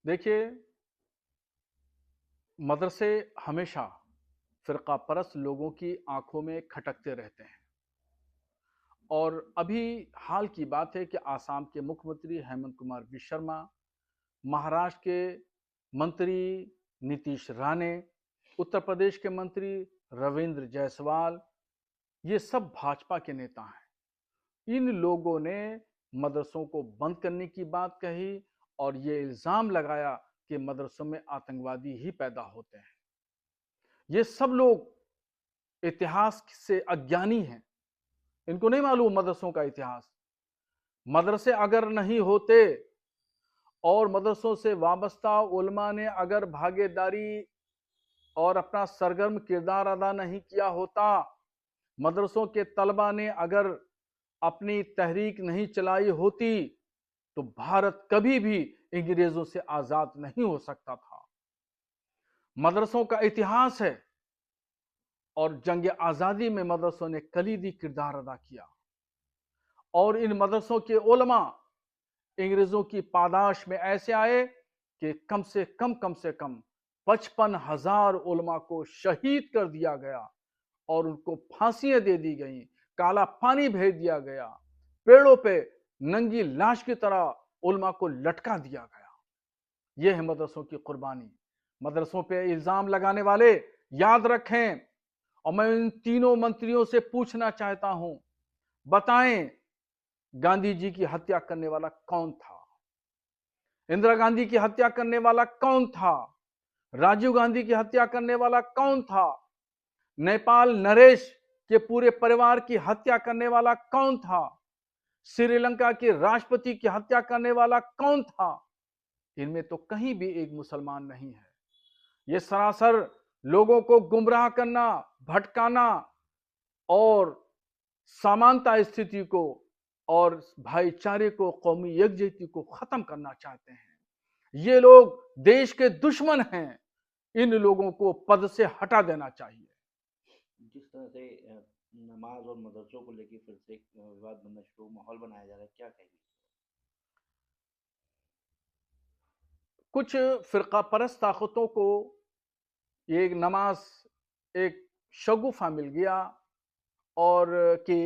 देखिए, मदरसे हमेशा फ़िरक़ा परस्त लोगों की आंखों में खटकते रहते हैं। और अभी हाल की बात है कि आसाम के मुख्यमंत्री हेमंत कुमार विश्वकर्मा, महाराष्ट्र के मंत्री नीतीश राणे, उत्तर प्रदेश के मंत्री रविंद्र जायसवाल, ये सब भाजपा के नेता हैं। इन लोगों ने मदरसों को बंद करने की बात कही और ये इल्ज़ाम लगाया कि मदरसों में आतंकवादी ही पैदा होते हैं। ये सब लोग इतिहास से अज्ञानी हैं। इनको नहीं मालूम मदरसों का इतिहास। मदरसे अगर नहीं होते और मदरसों से वाबस्ता उलमा ने अगर भागीदारी और अपना सरगर्म किरदार अदा नहीं किया होता, मदरसों के तलबा ने अगर अपनी तहरीक नहीं चलाई होती, तो भारत कभी भी अंग्रेजों से आजाद नहीं हो सकता था। मदरसों का इतिहास है और जंग आजादी में मदरसों ने कलीदी किरदार अदा किया और इन मदरसों के उलमा अंग्रेजों की पादाश में ऐसे आए कि कम से कम 55,000 उलमा को शहीद कर दिया गया और उनको फांसियां दे दी गई, काला पानी भेज दिया गया, पेड़ों पे नंगी लाश की तरह उलमा को लटका दिया गया। यह है मदरसों की कुर्बानी। मदरसों पे इल्जाम लगाने वाले याद रखें, और मैं इन तीनों मंत्रियों से पूछना चाहता हूं, बताएं गांधी जी की हत्या करने वाला कौन था? इंदिरा गांधी की हत्या करने वाला कौन था? राजीव गांधी की हत्या करने वाला कौन था? नेपाल नरेश के पूरे परिवार की हत्या करने वाला कौन था? श्रीलंका के राष्ट्रपति की हत्या करने वाला कौन था? इनमें तो कहीं भी एक मुसलमान नहीं है। ये सरासर लोगों को गुमराह करना, भटकाना और समानता स्थिति को और भाईचारे को, कौमी यकजहती को खत्म करना चाहते हैं। ये लोग देश के दुश्मन हैं। इन लोगों को पद से हटा देना चाहिए। जिस तरह से नमाज और मदरसों को लेकर फिर से एक विवाद बनना शुरू, माहौल बनाया जा रहा है, क्या कहेंगे? कुछ फिरका परस्त ताकतों को ये नमाज एक शगुफा मिल गया और कि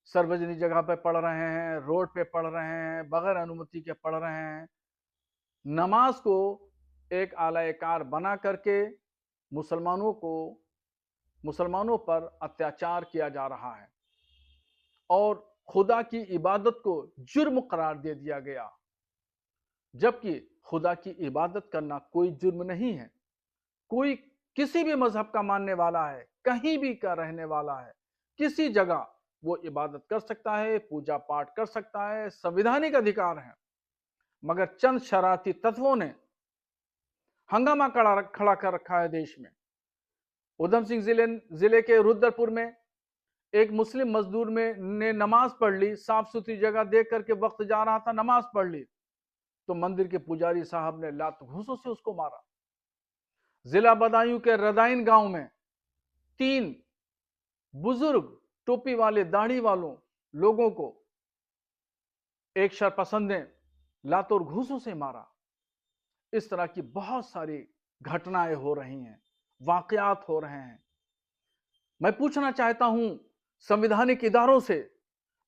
सार्वजनिक जगह पे पढ़ रहे हैं, रोड पे पढ़ रहे हैं, बगैर अनुमति के पढ़ रहे हैं। नमाज को एक आलायकार बना करके मुसलमानों पर अत्याचार किया जा रहा है और खुदा की इबादत को जुर्म करार दे दिया गया, जबकि खुदा की इबादत करना कोई जुर्म नहीं है। कोई किसी भी मजहब का मानने वाला है, कहीं भी का रहने वाला है, किसी जगह वो इबादत कर सकता है, पूजा पाठ कर सकता है, संवैधानिक अधिकार है। मगर चंद शरारती तत्वों ने हंगामा खड़ा कर रखा है देश में। उधम सिंह जिले के रुद्रपुर में एक मुस्लिम मजदूर ने नमाज पढ़ ली, साफ सुथरी जगह देख करके वक्त जा रहा था, नमाज पढ़ ली, तो मंदिर के पुजारी साहब ने लात घूंसों से उसको मारा। जिला बदायूं के रदाइन गांव में 3 बुजुर्ग टोपी वाले दाढ़ी वालों लोगों को एक शरपसंद ने लातों और घूंसों से मारा। इस तरह की बहुत सारी घटनाएं हो रही हैं, वाकयात हो रहे हैं। मैं पूछना चाहता हूं संवैधानिक इदारों से,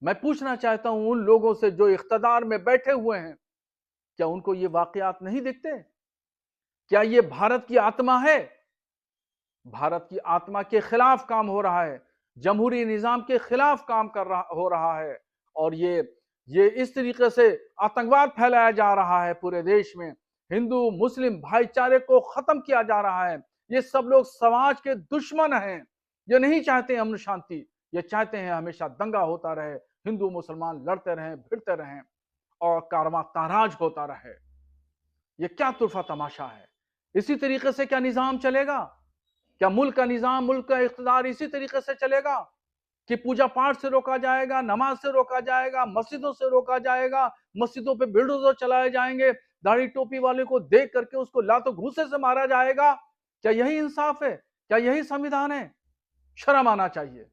मैं पूछना चाहता हूं उन लोगों से जो इख्तिदार में बैठे हुए हैं, क्या उनको ये वाकयात नहीं दिखते? क्या ये भारत की आत्मा है? भारत की आत्मा के खिलाफ काम हो रहा है, जमहूरी निजाम के खिलाफ काम हो रहा है और ये इस तरीके से आतंकवाद फैलाया जा रहा है पूरे देश में। हिंदू मुस्लिम भाईचारे को खत्म किया जा रहा है। ये सब लोग समाज के दुश्मन हैं। ये नहीं चाहते अमन शांति, ये चाहते हैं हमेशा दंगा होता रहे, हिंदू मुसलमान लड़ते रहें, भिड़ते रहें और कारवां ताराज होता रहे। ये क्या तुरफा तमाशा है? इसी तरीके से क्या निजाम चलेगा? क्या मुल्क का निजाम, मुल्क का इख्तिदार इसी तरीके से चलेगा कि पूजा पाठ से रोका जाएगा, नमाज से रोका जाएगा, मस्जिदों से रोका जाएगा, मस्जिदों पे बुलडोजर चलाए जाएंगे, दाढ़ी टोपी वाले को देख करके उसको लातों घूंसे से मारा जाएगा? क्या यही इंसाफ है? क्या यही संविधान है? शर्म आना चाहिए।